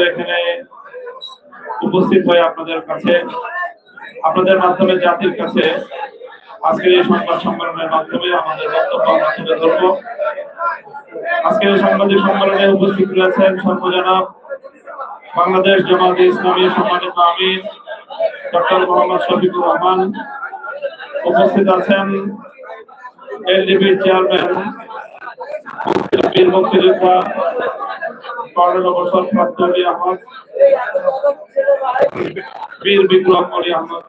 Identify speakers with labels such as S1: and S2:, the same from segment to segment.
S1: এখানে উপস্থিত হয়ে আপনাদের কাছে, আপনাদের মাধ্যমে জাতির কাছে আজকের এই সংবাদ সম্মেলনের মাধ্যমে আমাদের বক্তব্য আমরা তুলে ধরব। আজকের এই সাংবাদিক সম্মেলনে উপস্থিত রয়েছেন সর্বজনাব বাংলাদেশ জামায়াতে ইসলামী সম্মানিত আমির ডক্টর মোহাম্মদ শফিকুর রহমান, উপস্থিত আছেন এলডিপির চেয়ারম্যান বীর মুক্তিযোদ্ধা কর্নেল অবসরপ্রাপ্ত অলি আহমদ, বীর বিক্রম অলি আহমদ,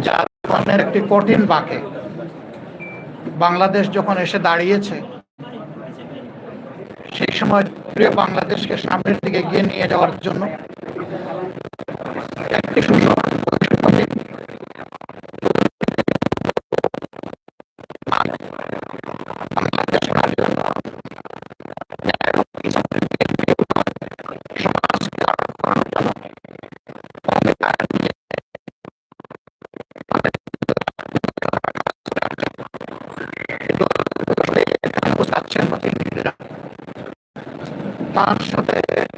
S2: জাপানের একটি কঠিন বাঁকে বাংলাদেশ যখন এসে দাঁড়িয়েছে, সেই সময় প্রিয় বাংলাদেশকে সামনের দিকে এগিয়ে নিয়ে যাওয়ার জন্য একটি তার সাথে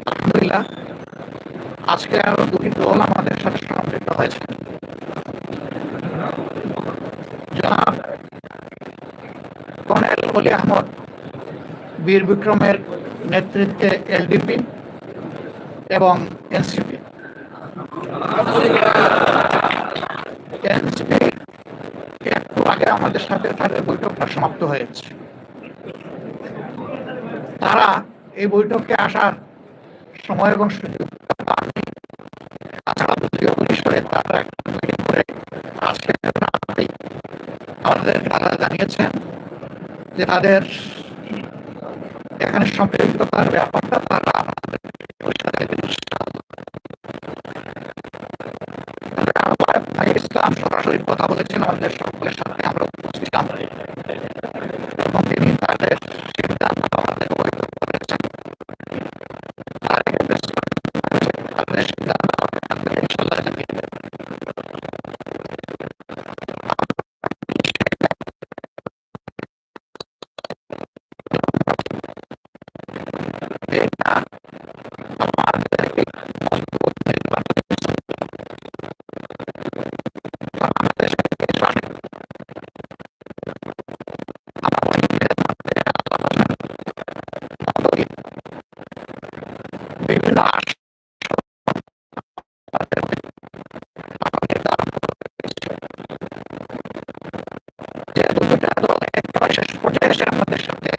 S2: আলহামদুলিল্লাহ আজকে আরো দুটি দল আমাদের সাথে সম্পৃক্ত হয়েছে। জনাব কর্নেল অলি আহমদ বীর বিক্রমের নেতৃত্বে এলডিপি এবং এনসিপি একটু আগে আমাদের সাথে তাদের বৈঠকটা সমাপ্ত হয়েছে। তারা এই বৈঠকে আসার সময় এবং সুযোগ পাননি। তাছাড়া দলীয় পরিসরে তারা আজকে আমাদের তারা জানিয়েছেন যে তাদের এখানে সম্পৃক্ততার ব্যাপারটা তারা আমাদের ইসলাম সরাসরি কথা বলেছেন আমাদের সকলের সাথে, আমরা উপস্থিত এবং তিনি তাদের সিদ্ধান্ত আমাদের বৈঠক করেছেন। তাদের সিদ্ধান্ত ইনশাল্লাহ জানিয়ে বিভিন্ন শেষ পর্যায়ে এসে আমাদের সাথে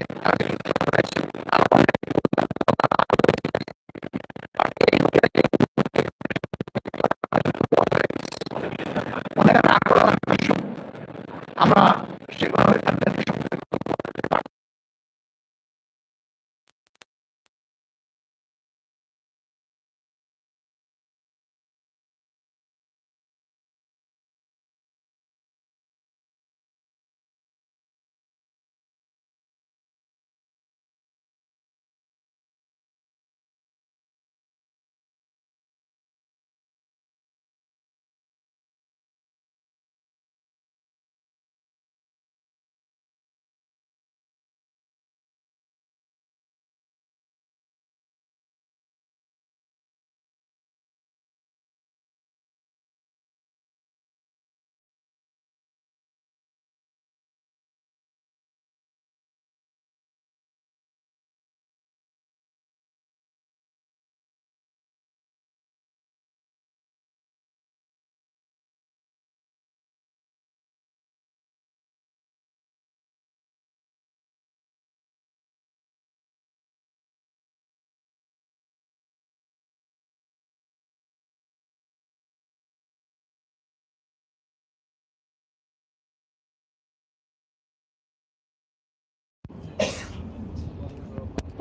S2: আমরা সেভাবে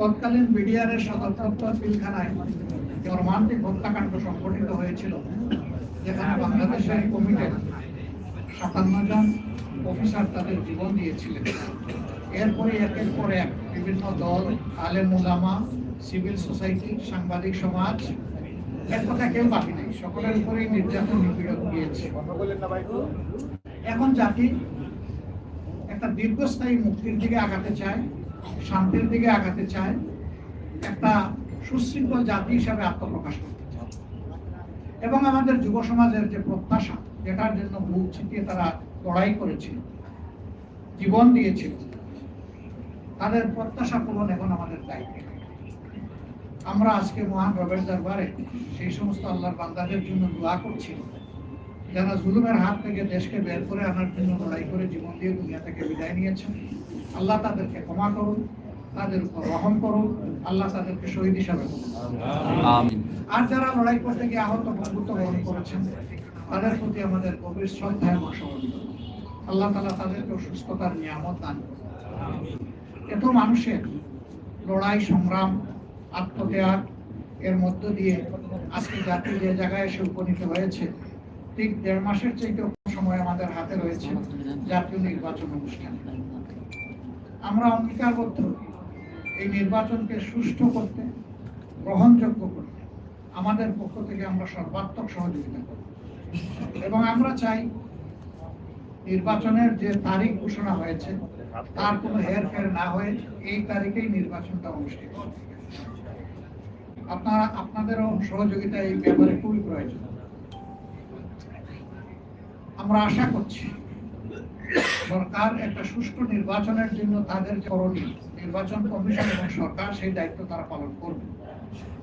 S3: তৎকালীন বিডিআরের সদর দপ্তর পিলখানায় মর্মান্তিক হত্যাকাণ্ড সংঘটিত হয়েছিল, যেখানে বাংলাদেশের কমিটির ৫৭ জন অফিসার তাদের জীবন দিয়েছিলেন। এরপরে একের পর এক বিভিন্ন দল, আলেম উলামা, সিভিল সোসাইটি, সাংবাদিক সমাজ, এক কথা কেউ বাকি নেই, সকলের উপরেই নির্যাতন নিপীড়ন গিয়েছে। এখন জাতি একটা দীর্ঘস্থায়ী মুক্তির দিকে আগাতে চায়, শান্তির দিকে আগাতে চায়, একটা সুশৃঙ্খল জাতি হিসাবে আত্মপ্রকাশ করতে চায়। এবং আমাদের যুব সমাজের যে প্রত্যাশা, যেটার জন্য বুক চিতিয়ে তারা লড়াই করেছিল, জীবন দিয়েছিল, তাদের প্রত্যাশা পূরণ এখন আমাদের দায়িত্ব। আমরা আজকে মহান রবের দরবারে সেই সমস্ত আল্লাহর বান্দাদের জন্য দোয়া করছি যারা জুলুমের হাত থেকে দেশকে বের করে আনার জন্য লড়াই করে জীবন দিয়ে দুনিয়া থেকে বিদায় নিয়েছেন। আল্লাহ তাদেরকে ক্ষমা করুন, তাদের উপর রহম করুন, আল্লাহ তাদেরকে শহীদ হিসাবে করুন। আর যারা লড়াই করতে গিয়ে আহত বন্ধুত্ব বরণ করেছেন, তাদের প্রতি আমাদের গভীর শ্রদ্ধা এবং সহযোগিতা। আল্লাহ তাআলা তাদেরকে সুস্থতার নিয়ামত দান করুন। এত মানুষের লড়াই, সংগ্রাম, আত্মত্যাগ এর মধ্য দিয়ে আজকে জাতি যে জায়গায় এসে উপনীত হয়েছে, ঠিক ১.৫ মাসের চাইতে কম সময় আমাদের হাতে রয়েছে জাতীয় নির্বাচন অনুষ্ঠান। আমরা অঙ্গীকারবদ্ধ এই নির্বাচনকে সুষ্ঠু করতে, গ্রহণযোগ্য করতে আমাদের পক্ষ থেকে আমরা সর্বাত্মক সহযোগিতা করব। এবং আমরা চাই নির্বাচনের যে তারিখ ঘোষণা হয়েছে তার কোনো হেরফের না হয়ে এই তারিখেই নির্বাচনটা অনুষ্ঠিত হবে। আপনাদেরও সহযোগিতা এই ব্যাপারে খুবই প্রয়োজন। আমরা আশা করছি সরকার একটা সুষ্ঠু নির্বাচনের জন্য তাদের যে করণীয়, নির্বাচন কমিশন এবং সরকার সেই দায়িত্ব তারা পালন করবে।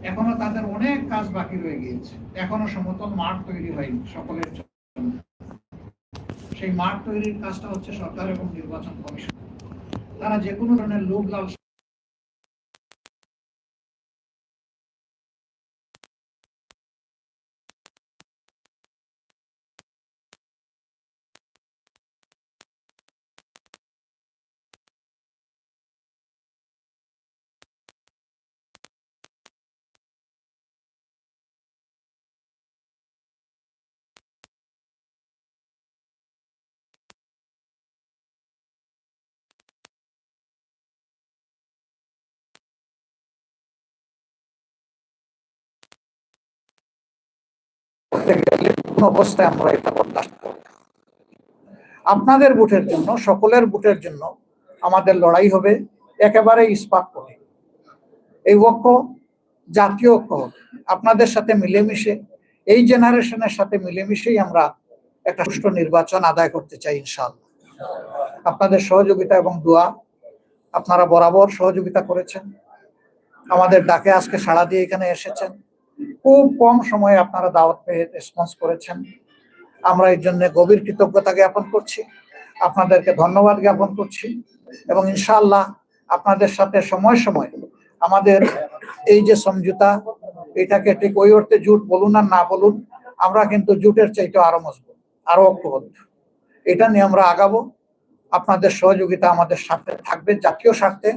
S3: এখনো তাদের অনেক কাজ বাকি রয়ে গিয়েছে, এখনো সমতল মাঠ তৈরি হয়নি সকলের জন্য। সেই মাঠ তৈরির কাজটা হচ্ছে সরকার এবং নির্বাচন কমিশন। তারা যে কোনো ধরনের লোভ লালসা অবস্থায় আমরা এটা বরদাস্ত করব। আপনাদের ভোটের জন্য, সকলের ভোটের জন্য আমাদের লড়াই হবে একেবারে ইস্পাত করে। এই ঐক্য জাতীয় ঐক্য হবে। আপনাদের সাথে মিলেমিশে, এই জেনারেশনের সাথে মিলেমিশেই আমরা একটা সুষ্ঠু নির্বাচন আদায় করতে চাই ইনশাআল্লাহ। আপনাদের সহযোগিতা এবং দোয়া, আপনারা বরাবর সহযোগিতা করেছেন, আমাদের ডাকে আজকে সাড়া দিয়ে এখানে এসেছেন। খুব কম সময়ে আপনারা দাওয়াত পেয়ে রেসপন্স করেছেন। আমরা এর জন্য গভীর কৃতজ্ঞতা জ্ঞাপন করছি, আপনাদেরকে ধন্যবাদ জ্ঞাপন করছি। এবং ইনশাআল্লাহ আপনাদের সাথে সময় সময় আমাদের এই যে সমঝোতা, এটাকে ঠিক ওই অর্থে জোট বলুন আর না বলুন, আমরা কিন্তু জোটের চাইতে আরো মজবুত, আরো ঐক্যবদ্ধ। এটা নিয়ে আমরা আগাবো। আপনাদের সহযোগিতা আমাদের সাথে থাকবে, জাতীয় স্বার্থে,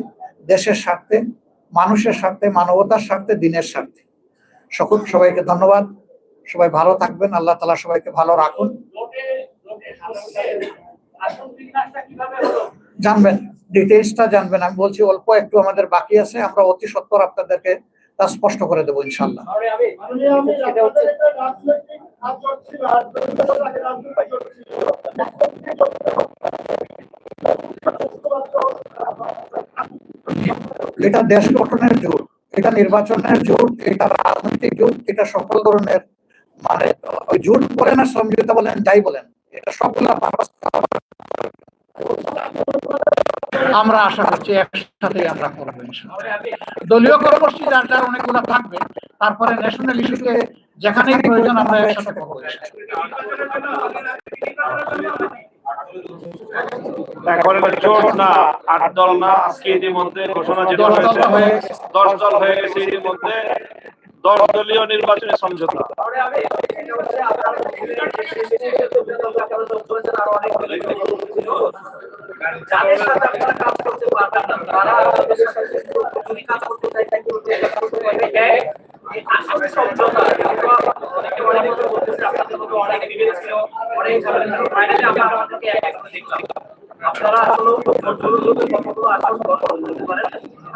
S3: দেশের স্বার্থে, মানুষের স্বার্থে, মানবতার স্বার্থে, দিনের স্বার্থে। সবাইকে ধন্যবাদ। সবাই ভালো থাকবেন, আল্লাহ তাআলা সবাইকে ভালো রাখুন। জানবেন, ডিটেইলসটা জানবেন। আমি বলছি অল্প একটু আমাদের বাকি আছে, আমরা অতি সত্বর আপনাদেরকে তা স্পষ্ট করে দেবো ইনশাআল্লাহ। এটা দেশ গঠনের জোট, এটা নির্বাচনের জোট, এটা রাজনৈতিক জোট, এটা সকল ধরনের, মানে ওই জোট বলেন আর সমঝোতা বলেন, যাই বলেন, এটা সবগুলা আমরা আশা করছি একসাথে আমরা করবো। দলীয় কর্মসূচি যার যার অনেকগুলো থাকবে, তারপরে ন্যাশনাল ইস্যুতে যেখানেই প্রয়োজন আমরা একসাথে করবো।
S1: এখন জোট না, 8 দল না, আজকে ইতিমধ্যে ঘোষণা যেটা হয়েছে 10 দল হয়ে গেছে। ইতিমধ্যে 10 দলীয় নির্বাচনী সমঝোতা।
S4: যাদের সাথে আপনারা কাজ করতে পারবেন না তারা আমাদের সাথে যদি কাজ করতে চায় তাই করতে পারবে। এই আসলে সমঝোতা অনেকে অনেকে বলতেছে আপনাদের মধ্যে অনেক বিভেদ ছিল, অনেক ঝামেলা ছিল, ফাইনালি আমরা আমাদেরকে একসাথে দেখলাম। আপনারা আসলে জরুরি কথাগুলো আসলে বলতে পারেন।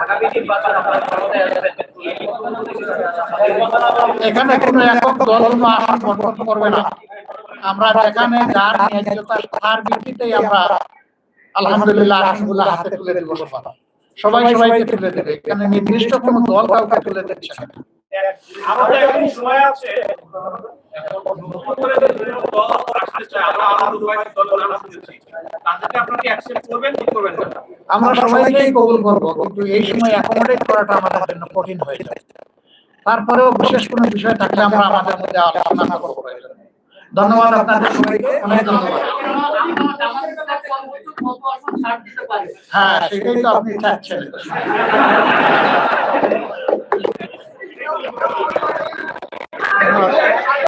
S4: আগামী নির্বাচন আপনারা ক্ষমতায় আসবেন।
S3: এখানে কোনো একক দল বা আসন বন্টন করবে না। আমরা যেখানে যার ন্যায্যতা তার ভিত্তিতেই আমরা আলহামদুলিল্লাহ আসনগুলো হাতে তুলে দেব। সবাই সবাইকে তুলে দেবে, এখানে নির্দিষ্ট কোনো দল কাউকে তুলে দিচ্ছে না।
S1: আমাদের এখন সময় আছে,
S3: আমরা সবাইকেই কবুল করবো, কিন্তু এই সময় অ্যাকোমোডেট করাটা আমাদের জন্য কঠিন হয়ে যায়। তারপরেও বিশেষ কোনো বিষয় থাকলে আমরা আমাদের মধ্যে আলোচনা করবো। ধন্যবাদ আপনাদের সবাইকে, অনেক ধন্যবাদ। হ্যাঁ, সেটাই তো আপনি চাচ্ছেন।